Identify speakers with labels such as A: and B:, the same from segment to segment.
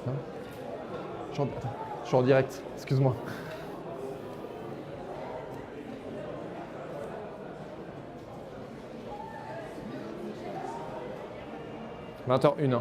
A: Attends, je suis en direct, excuse-moi. « 20h01.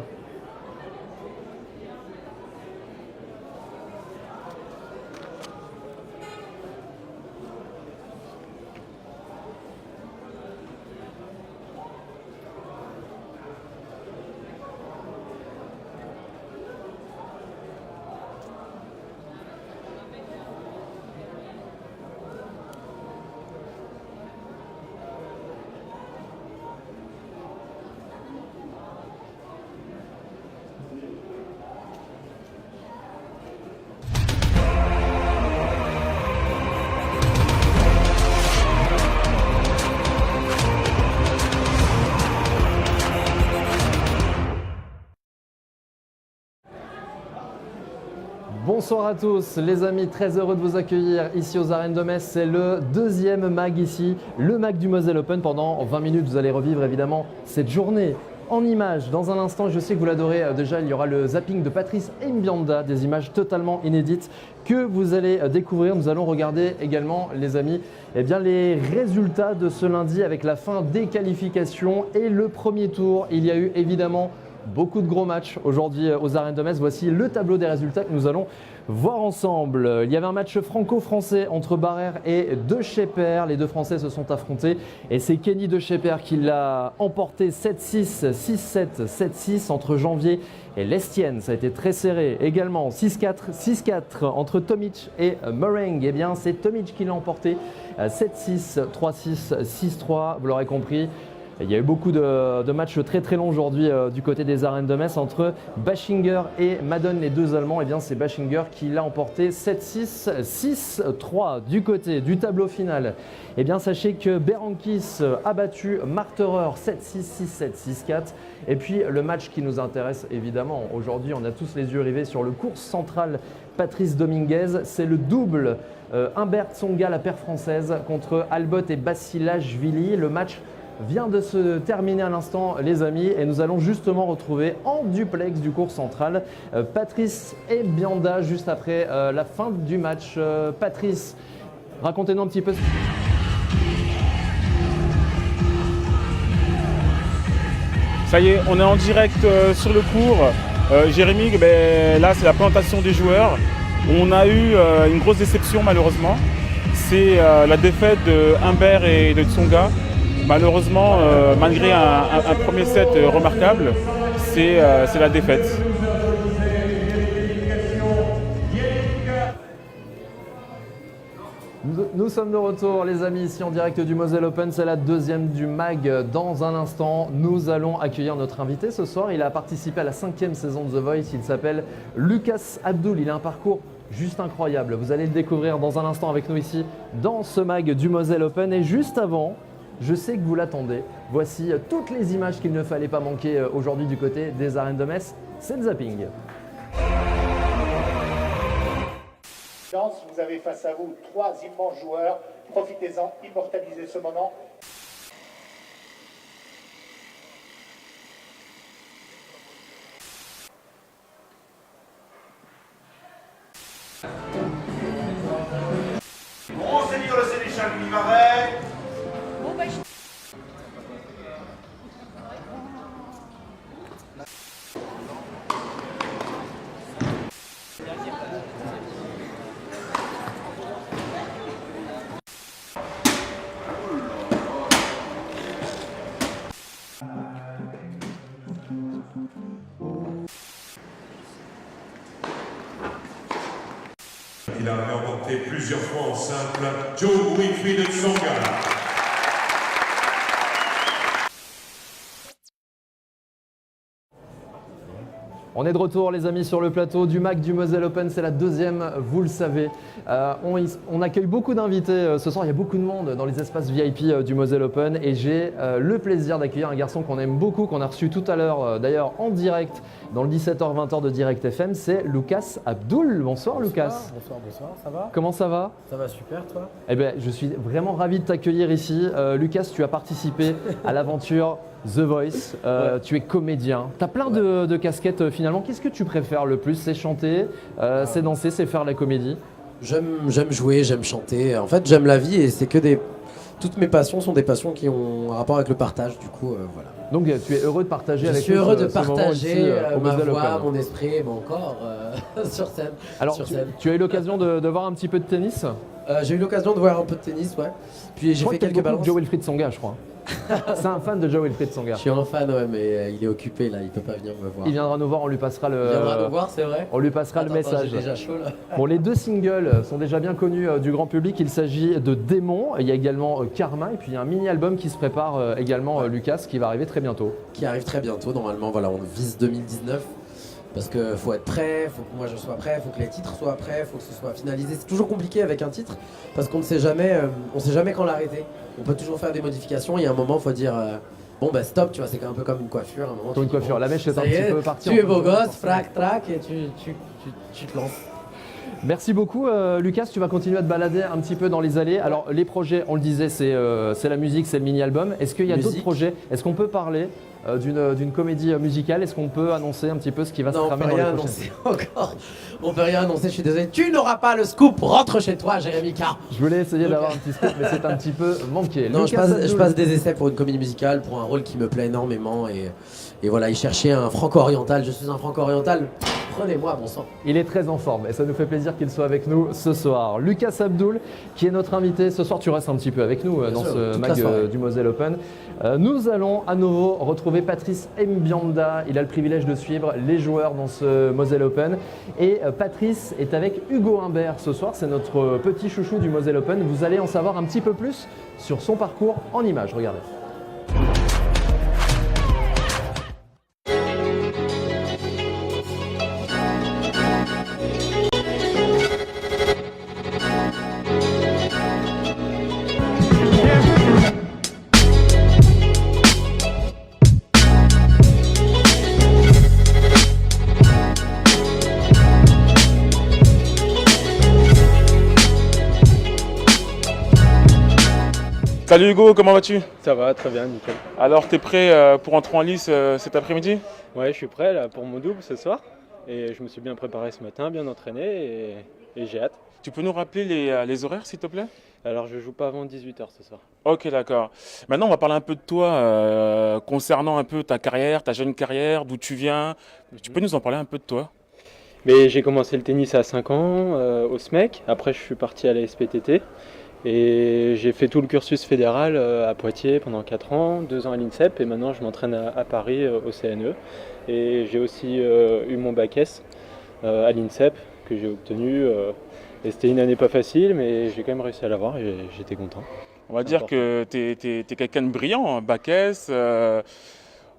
A: Bonsoir à tous les amis, très heureux de vous accueillir ici aux arènes de Metz. C'est le deuxième mag ici, le mag du Moselle Open. Pendant 20 minutes, vous allez revivre évidemment cette journée en images. Dans un instant, je sais que vous l'adorez déjà, il y aura le zapping de Patrice Mbionda, des images totalement inédites que vous allez découvrir. Nous allons regarder également les amis les résultats de ce lundi avec la fin des qualifications et le premier tour. Il y a eu évidemment beaucoup de gros matchs aujourd'hui aux arènes de Metz. Voici le tableau des résultats que nous allons voir ensemble. Il y avait un match franco-français entre Barrère et De Schepper. Les deux Français se sont affrontés et c'est Kenny De Schepper qui l'a emporté 7-6, 6-7, 7-6 entre Janvier et Lestienne. Ça a été très serré. Également 6-4, 6-4 entre Tomic et Meringue. Eh bien, c'est Tomic qui l'a emporté 7-6, 3-6, 6-3. Vous l'aurez compris. Il y a eu beaucoup de matchs très très longs aujourd'hui du côté des arènes de Metz entre Baschinger et Madone, les deux Allemands. Et bien c'est Baschinger qui l'a emporté 7-6, 6-3 du côté du tableau final. Et bien sachez que Berankis a battu Marterer 7-6, 6-7, 6-4. Et puis le match qui nous intéresse évidemment aujourd'hui, on a tous les yeux rivés sur le course central Patrice Dominguez. C'est le double Humbert Tsonga, la paire française, contre Albot et Basilashvili. Le match vient de se terminer à l'instant les amis et nous allons justement retrouver en duplex du cours central Patrice Mbionda juste après la fin du match. Patrice, racontez-nous un petit peu.
B: Ça y est, on est en direct sur le cours. Jérémy, là c'est la présentation des joueurs. On a eu une grosse déception malheureusement. C'est la défaite de Humbert et de Tsonga. Malheureusement, malgré un premier set remarquable, c'est la défaite.
A: Nous sommes de retour les amis ici en direct du Moselle Open, c'est la deuxième du mag. Dans un instant, nous allons accueillir notre invité ce soir. Il a participé à la 5e saison de The Voice, il s'appelle Lucas Abdul. Il a un parcours juste incroyable. Vous allez le découvrir dans un instant avec nous ici dans ce mag du Moselle Open. Et juste avant, je sais que vous l'attendez. Voici toutes les images qu'il ne fallait pas manquer aujourd'hui du côté des arènes de Metz. C'est le zapping.
C: Vous avez face à vous 3 immenses joueurs. Profitez-en, immortalisez ce moment.
D: Gros seigneur le sénéchal Mimaret.
E: Il a remporté plusieurs fois en simple Joe Wilfried Tsonga.
A: On est de retour les amis sur le plateau du mag du Moselle Open, c'est la deuxième, vous le savez. On accueille beaucoup d'invités ce soir, il y a beaucoup de monde dans les espaces VIP du Moselle Open et j'ai le plaisir d'accueillir un garçon qu'on aime beaucoup, qu'on a reçu tout à l'heure d'ailleurs en direct dans le 17h-20h de Direct FM, c'est Lucas Abdul. Bonsoir Lucas.
F: Bonsoir, ça va?
A: Comment ça va?
F: Ça va super, toi?
A: Eh bien, je suis vraiment ravi de t'accueillir ici. Lucas, tu as participé à l'aventure The Voice, tu es comédien, tu as plein de casquettes finalement. Qu'est-ce que tu préfères le plus? C'est chanter, c'est danser, c'est faire la comédie?
G: J'aime jouer, j'aime chanter. En fait, j'aime la vie et c'est que des... Toutes mes passions sont des passions qui ont un rapport avec le partage, du coup, voilà.
A: Donc tu es heureux de partager avec nous.
G: Je suis heureux de
A: ce moment
G: partager
A: ici, au
G: ma
A: Moselle
G: voix,
A: Open.
G: mon esprit et mon corps sur scène.
A: Alors, tu as eu l'occasion de voir un petit peu de tennis?
G: J'ai eu l'occasion de voir un peu de tennis, ouais. Puis j'ai fait quelques balances.
A: Joe Wilfried Tsonga, je crois. C'est un fan de Joe Wilfried Tsonga.
G: Je suis un fan, ouais, mais il est occupé là, il peut pas venir me voir.
A: Il viendra nous voir, on lui passera le.
G: Il viendra nous voir, c'est vrai.
A: On lui passera le message.
G: J'ai déjà chaud là.
A: Bon, les deux singles sont déjà bien connus du grand public. Il s'agit de Démon, il y a également Karma, et puis il y a un mini-album qui se prépare également, Lucas, qui va arriver très bientôt.
G: Qui arrive très bientôt, normalement, voilà, on vise 2019. Parce qu'il faut être prêt, faut que moi je sois prêt, faut que les titres soient prêts, faut que ce soit finalisé. C'est toujours compliqué avec un titre parce qu'on ne sait jamais, quand l'arrêter. On peut toujours faire des modifications. Il y a un moment, il faut dire bon bah stop, tu vois, c'est un peu comme une coiffure. À un moment,
A: Comme une coiffure, la mèche est un petit peu partie.
G: Tu es beau gosse, frac, trac, et tu te lances.
A: Merci beaucoup Lucas, tu vas continuer à te balader un petit peu dans les allées. Alors les projets, on le disait, c'est la musique, c'est le mini-album. Est-ce qu'il y a d'autres projets? Est-ce qu'on peut parler d'une comédie musicale? Est-ce qu'on peut annoncer un petit peu ce qui va se tramer dans les prochaines?
G: Encore. On peut rien annoncer, je suis désolé. Tu n'auras pas le scoop, rentre chez toi, Jérémy Carr.
A: Je voulais essayer d'avoir un petit scoop, mais c'est un petit peu manqué.
G: Non, je passe des essais pour une comédie musicale, pour un rôle qui me plaît énormément. Et voilà, il cherchait un franco-oriental. Je suis un franco-oriental. Prenez-moi, bon sang.
A: Il est très en forme et ça nous fait plaisir qu'il soit avec nous ce soir. Lucas Abdoul, qui est notre invité ce soir. Tu restes un petit peu avec nous dans ce mag du Moselle Open. Nous allons à nouveau retrouver Patrice Mbianda. Il a le privilège de suivre les joueurs dans ce Moselle Open. Et Patrice est avec Hugo Humbert ce soir. C'est notre petit chouchou du Moselle Open. Vous allez en savoir un petit peu plus sur son parcours en images. Regardez.
B: Salut Hugo, comment vas-tu?
H: Ça va, très bien, nickel.
B: Alors, t'es prêt pour entrer en lice cet après-midi?
H: Ouais, je suis prêt là pour mon double ce soir. Et je me suis bien préparé ce matin, bien entraîné et j'ai hâte.
B: Tu peux nous rappeler les horaires, s'il te plaît?
H: Alors, je joue pas avant 18h ce soir.
B: Ok, d'accord. Maintenant, on va parler un peu de toi, concernant un peu ta carrière, ta jeune carrière, d'où tu viens. Tu peux nous en parler un peu de toi?
H: Mais j'ai commencé le tennis à 5 ans au SMEC. Après, je suis parti à la SPTT. Et j'ai fait tout le cursus fédéral à Poitiers pendant 4 ans, 2 ans à l'INSEP et maintenant je m'entraîne à Paris au CNE. Et j'ai aussi eu mon bac S à l'INSEP que j'ai obtenu. Et c'était une année pas facile mais j'ai quand même réussi à l'avoir et j'étais content.
B: On va dire que tu es quelqu'un de brillant, bac S,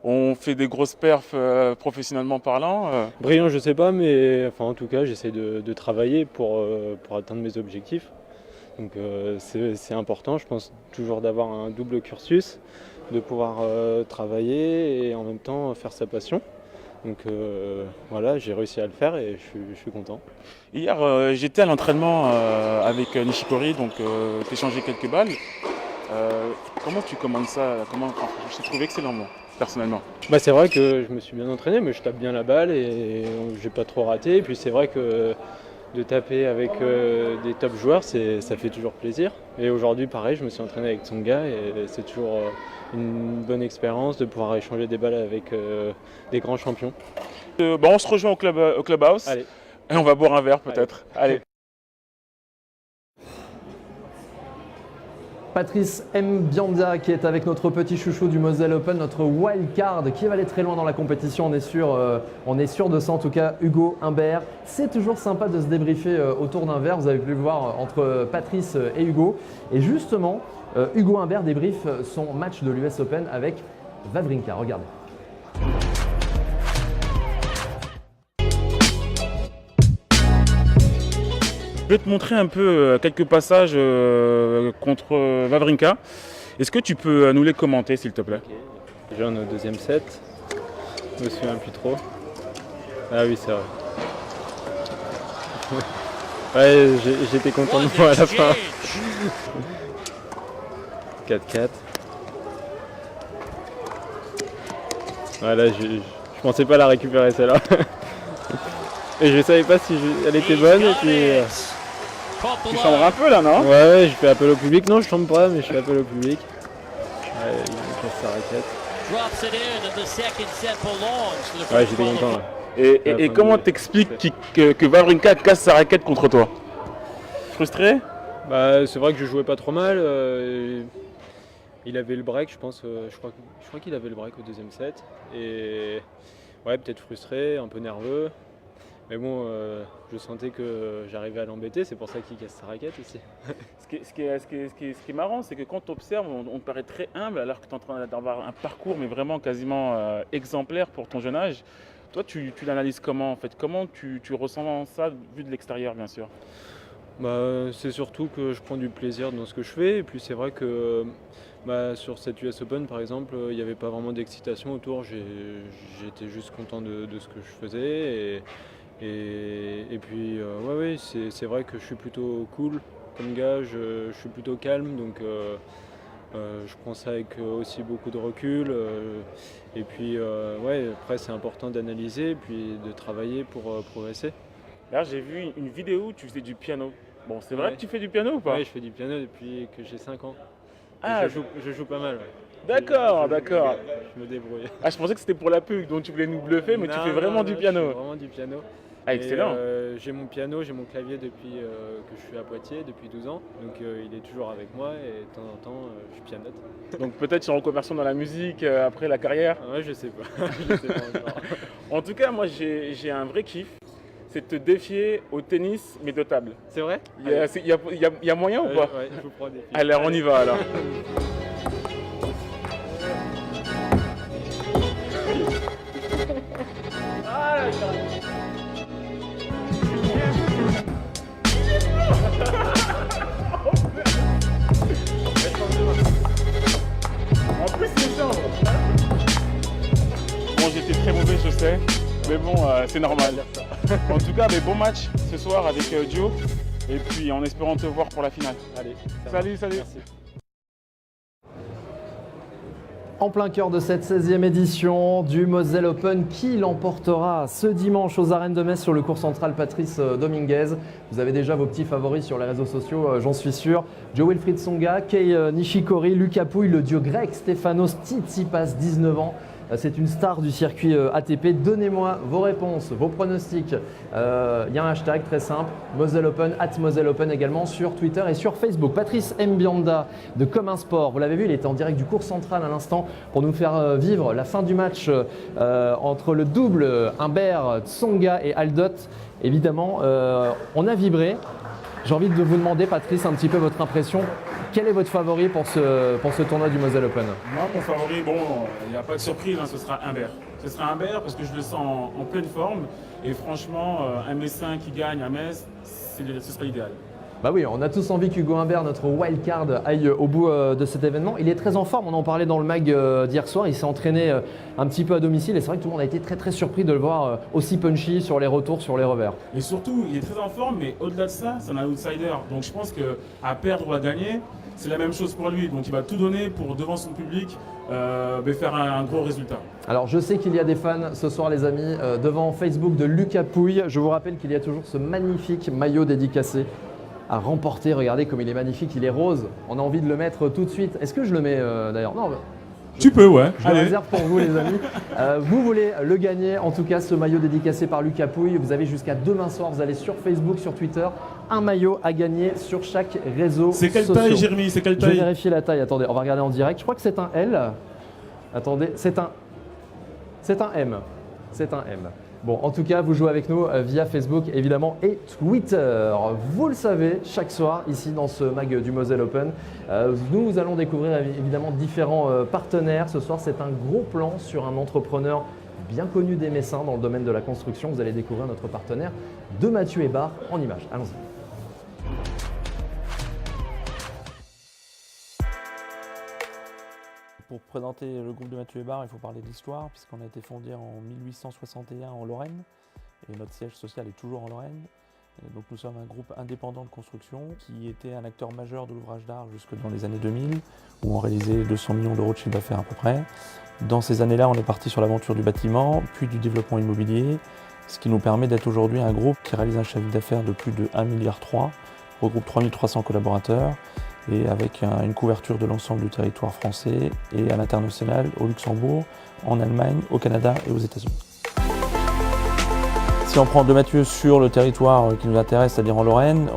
B: on fait des grosses perfs professionnellement parlant.
H: Brillant je sais pas mais enfin, en tout cas j'essaie de travailler pour atteindre mes objectifs. Donc c'est important, je pense, toujours d'avoir un double cursus, de pouvoir travailler et en même temps faire sa passion. Donc voilà, j'ai réussi à le faire et je suis content.
B: Hier, j'étais à l'entraînement avec Nishikori, donc t'échangeais quelques balles. Comment tu commandes ça? Je t'ai trouvé excellent, moi, personnellement.
H: Bah, c'est vrai que je me suis bien entraîné, mais je tape bien la balle et j'ai pas trop raté. Et puis c'est vrai que de taper avec des top joueurs, ça fait toujours plaisir. Et aujourd'hui, pareil, je me suis entraîné avec Tsonga et c'est toujours une bonne expérience de pouvoir échanger des balles avec des grands champions.
B: On se rejoint au clubhouse.
H: Allez.
B: Et on va boire un verre peut-être. Allez.
A: Patrice Mbianda qui est avec notre petit chouchou du Moselle Open, notre wildcard qui va aller très loin dans la compétition, on est sûr de ça en tout cas. Hugo Humbert, c'est toujours sympa de se débriefer autour d'un verre, vous avez pu le voir entre Patrice et Hugo. Et justement, Hugo Humbert débriefe son match de l'US Open avec Wawrinka, regardez.
B: Je vais te montrer un peu quelques passages contre Wawrinka. Est-ce que tu peux nous les commenter, s'il te plaît?
H: Okay. Déjà, on est au deuxième set. Je me souviens plus trop. Ah oui, c'est vrai. Ouais, j'étais content de moi à la fin. 4-4. Voilà, je pensais pas la récupérer celle-là. Et je savais pas si elle était bonne et puis...
B: Tu chambres un peu là, non?
H: Ouais, je fais appel au public. Non, je chambre pas, mais je fais appel au public. Ouais, il casse sa raquette. Ouais, j'étais content là.
B: Et comment t'expliques que Wawrinka casse sa raquette contre toi? Frustré?
H: Bah, c'est vrai que je jouais pas trop mal. Il avait le break, je pense. Je crois qu'il avait le break au deuxième set. Et ouais, peut-être frustré, un peu nerveux. Mais bon, je sentais que j'arrivais à l'embêter, c'est pour ça qu'il casse sa raquette aussi.
B: Ce qui est marrant, c'est que quand tu observes, on te paraît très humble alors que tu es en train d'avoir un parcours mais vraiment quasiment exemplaire pour ton jeune âge. Toi, tu l'analyses comment en fait? Comment tu ressens ça vu de l'extérieur, bien sûr?
H: Bah, c'est surtout que je prends du plaisir dans ce que je fais. Et puis c'est vrai que sur cette US Open par exemple, il n'y avait pas vraiment d'excitation autour. J'étais juste content de ce que je faisais. Et puis ouais, c'est vrai que je suis plutôt cool comme gars, je suis plutôt calme. Donc je prends ça avec aussi beaucoup de recul. Et puis ouais, après c'est important d'analyser et puis de travailler pour progresser.
B: Là, j'ai vu une vidéo où tu faisais du piano. Bon, c'est vrai
H: Ouais.
B: que tu fais du piano ou pas?
H: Oui, je fais du piano depuis que j'ai 5 ans.
B: Ah,
H: Je joue pas mal. Ouais.
B: d'accord, d'accord.
H: Je me débrouille.
B: Ah, je pensais que c'était pour la pub, donc tu voulais nous bluffer, mais tu fais vraiment du
H: Je
B: piano.
H: fais vraiment du piano.
B: Ah, excellent.
H: Et, j'ai mon piano, j'ai mon clavier depuis que je suis à Poitiers, depuis 12 ans. Donc il est toujours avec moi et de temps en temps je pianote.
B: Donc peut-être une reconversion dans la musique après la carrière.
H: Ouais, je sais pas. Je sais pas encore.
B: En tout cas, moi j'ai un vrai kiff, c'est de te défier au tennis, mais de table.
H: C'est vrai?
B: Il y a moyen ou pas?
H: Ouais, je vous prends des filles.
B: Alors on y va alors. En plus c'est chambre. Bon, j'étais très mauvais, je sais, mais bon, c'est normal. En tout cas, mais bon match ce soir avec Joe, et puis en espérant te voir pour la finale.
H: Allez,
B: Salut, salut.
H: Merci.
A: En plein cœur de cette 16e édition du Moselle Open, qui l'emportera ce dimanche aux arènes de Metz sur le court central Patrice Dominguez. Vous avez déjà vos petits favoris sur les réseaux sociaux, j'en suis sûr. Joe-Wilfried Tsonga, Kei Nishikori, Lucas Pouille, le dieu grec Stefanos Tsitsipas, 19 ans. C'est une star du circuit ATP. Donnez-moi vos réponses, vos pronostics. Il y a un hashtag très simple, Moselle Open, @Moselle Open également sur Twitter et sur Facebook. Patrice Mbianda de Commun Sport, vous l'avez vu, il était en direct du cours central à l'instant pour nous faire vivre la fin du match entre le double Humbert, Tsonga et Aldot. Évidemment, on a vibré. J'ai envie de vous demander, Patrice, un petit peu votre impression. Quel est votre favori pour ce tournoi du Moselle Open?
B: Moi, mon favori, bon, il n'y a pas de surprise, hein, ce sera Humbert. Ce sera Humbert parce que je le sens en pleine forme. Et franchement, un Messin qui gagne à Metz, ce serait idéal.
A: Bah oui, on a tous envie qu'Hugo Humbert, notre wildcard, aille au bout de cet événement. Il est très en forme, on en parlait dans le mag d'hier soir. Il s'est entraîné un petit peu à domicile et c'est vrai que tout le monde a été très très surpris de le voir aussi punchy sur les retours, sur les revers.
B: Et surtout, il est très en forme, mais au-delà de ça, c'est un outsider. Donc je pense qu'à perdre ou à gagner, c'est la même chose pour lui. Donc il va tout donner pour, devant son public, faire un gros résultat.
A: Alors je sais qu'il y a des fans ce soir les amis, devant Facebook de Lucas Pouille. Je vous rappelle qu'il y a toujours ce magnifique maillot dédicacé à remporter. Regardez comme il est magnifique, il est rose. On a envie de le mettre tout de suite. Est-ce que je le mets d'ailleurs? Non.
B: Tu peux, ouais.
A: Je le réserve pour vous les amis. Vous voulez le gagner, en tout cas ce maillot dédicacé par Lucas Pouille. Vous avez jusqu'à demain soir, vous allez sur Facebook, sur Twitter, un maillot à gagner sur chaque réseau social.
B: C'est quelle taille, Jérémy? C'est quelle
A: Je vais
B: taille?
A: vérifier la taille, attendez, on va regarder en direct. Je crois que c'est un L. Attendez, c'est un M. C'est un M. Bon, en tout cas, vous jouez avec nous via Facebook, évidemment, et Twitter. Vous le savez, chaque soir, ici, dans ce mag du Moselle Open, nous allons découvrir évidemment différents partenaires. Ce soir, c'est un gros plan sur un entrepreneur bien connu des Messins dans le domaine de la construction. Vous allez découvrir notre partenaire de Mathieu Hébard en images. Allons-y.
F: Pour présenter le groupe de Mathieu Hébard, il faut parler de l'histoire, puisqu'on a été fondé en 1861 en Lorraine, et notre siège social est toujours en Lorraine. Et donc nous sommes un groupe indépendant de construction qui était un acteur majeur de l'ouvrage d'art jusque dans les années 2000, où on réalisait 200 millions d'euros de chiffre d'affaires à peu près. Dans ces années-là, on est parti sur l'aventure du bâtiment, puis du développement immobilier, ce qui nous permet d'être aujourd'hui un groupe qui réalise un chiffre d'affaires de plus de 1,3 milliard, regroupe 3300 collaborateurs et avec une couverture de l'ensemble du territoire français et à l'international, au Luxembourg, en Allemagne, au Canada et aux États-Unis. Si on prend de Mathieu sur le territoire qui nous intéresse, c'est-à-dire en Lorraine,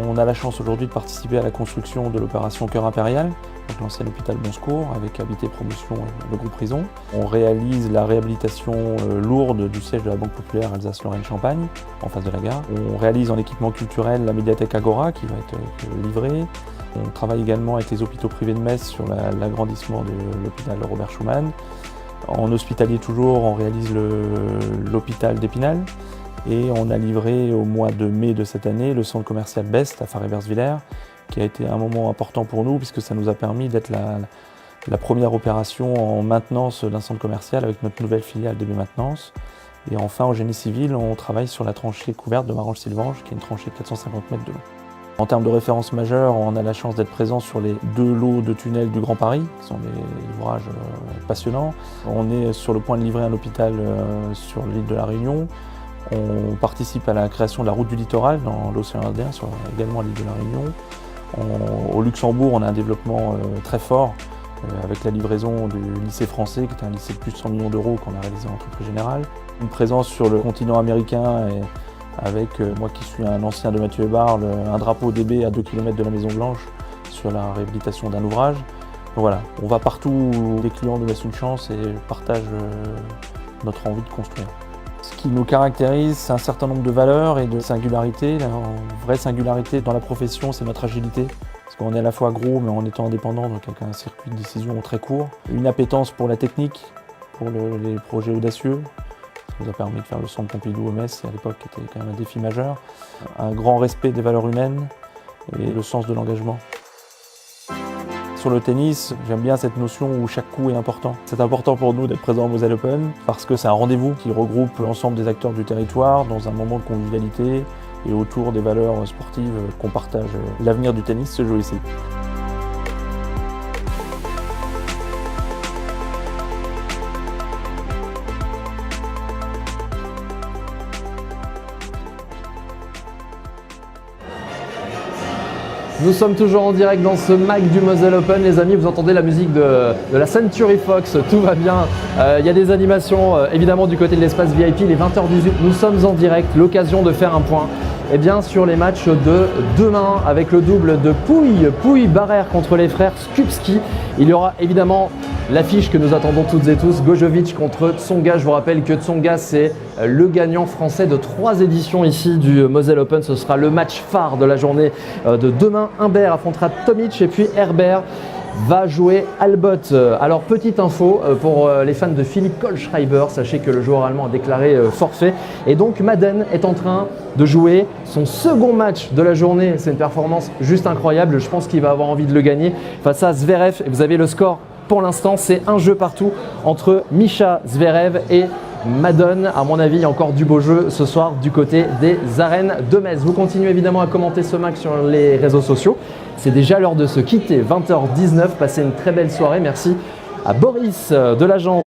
F: on a la chance aujourd'hui de participer à la construction de l'opération Cœur Impérial, donc l'ancien hôpital Bon Secours avec Habité Promotion et le groupe Prison. On réalise la réhabilitation lourde du siège de la Banque Populaire Alsace-Lorraine-Champagne, en face de la gare. On réalise en équipement culturel la médiathèque Agora qui va être livrée. On travaille également avec les hôpitaux privés de Metz sur l'agrandissement de l'hôpital Robert Schuman. En hospitalier toujours, on réalise l'hôpital d'Épinal. Et on a livré au mois de mai de cette année le centre commercial Best à Faré-Bersviller, qui a été un moment important pour nous puisque ça nous a permis d'être la première opération en maintenance d'un centre commercial avec notre nouvelle filiale DB Maintenance. Et enfin, au génie civil, on travaille sur la tranchée couverte de Marange-Sylvange, qui est une tranchée de 450 mètres de long. En termes de référence majeure, on a la chance d'être présent sur les 2 lots de tunnels du Grand Paris, qui sont des ouvrages passionnants. On est sur le point de livrer un hôpital sur l'île de la Réunion. On participe à la création de la route du littoral dans l'océan Indien, sur également l'île de la Réunion. Au Luxembourg, on a un développement très fort avec la livraison du lycée français, qui est un lycée de plus de 100 millions d'euros qu'on a réalisé en entreprise générale. Une présence sur le continent américain avec moi qui suis un ancien de Mathieu Hébard, un drapeau DB à 2 km de la Maison Blanche sur la réhabilitation d'un ouvrage. Donc voilà, on va partout où les clients nous laissent une chance et partagent notre envie de construire. Ce qui nous caractérise, c'est un certain nombre de valeurs et de singularités. La vraie singularité dans la profession, c'est notre agilité. Parce qu'on est à la fois gros, mais en étant indépendant, donc avec un circuit de décision très court. Une appétence pour la technique, pour les projets audacieux. Ça nous a permis de faire le centre Pompidou au Metz, à l'époque, qui était quand même un défi majeur. Un grand respect des valeurs humaines et le sens de l'engagement. Sur le tennis, j'aime bien cette notion où chaque coup est important. C'est important pour nous d'être présent au Moselle Open parce que c'est un rendez-vous qui regroupe l'ensemble des acteurs du territoire dans un moment de convivialité et autour des valeurs sportives qu'on partage. L'avenir du tennis se joue ici.
A: Nous sommes toujours en direct dans ce MAC du Moselle Open, les amis. Vous entendez la musique de la Century Fox, tout va bien. Il y a des animations évidemment du côté de l'espace VIP, les 20h18. Nous sommes en direct, l'occasion de faire un point sur les matchs de demain avec le double de Pouille-Barrère contre les frères Skupski. Il y aura évidemment l'affiche que nous attendons toutes et tous, Gojovic contre Tsonga. Je vous rappelle que Tsonga, c'est le gagnant français de 3 éditions ici du Moselle Open. Ce sera le match phare de la journée de demain. Humbert affrontera Tomic et puis Herbert va jouer Albot. Alors petite info pour les fans de Philippe Kohlschreiber, sachez que le joueur allemand a déclaré forfait et donc Madden est en train de jouer son second match de la journée. C'est une performance juste incroyable, je pense qu'il va avoir envie de le gagner face à Zverev. Et vous avez le score pour l'instant, c'est un jeu partout entre Mischa Zverev et Madden. À mon avis, il y a encore du beau jeu ce soir du côté des arènes de Metz. Vous continuez évidemment à commenter ce match sur les réseaux sociaux. C'est déjà l'heure de se quitter, 20h19. Passez une très belle soirée. Merci à Boris de l'agence.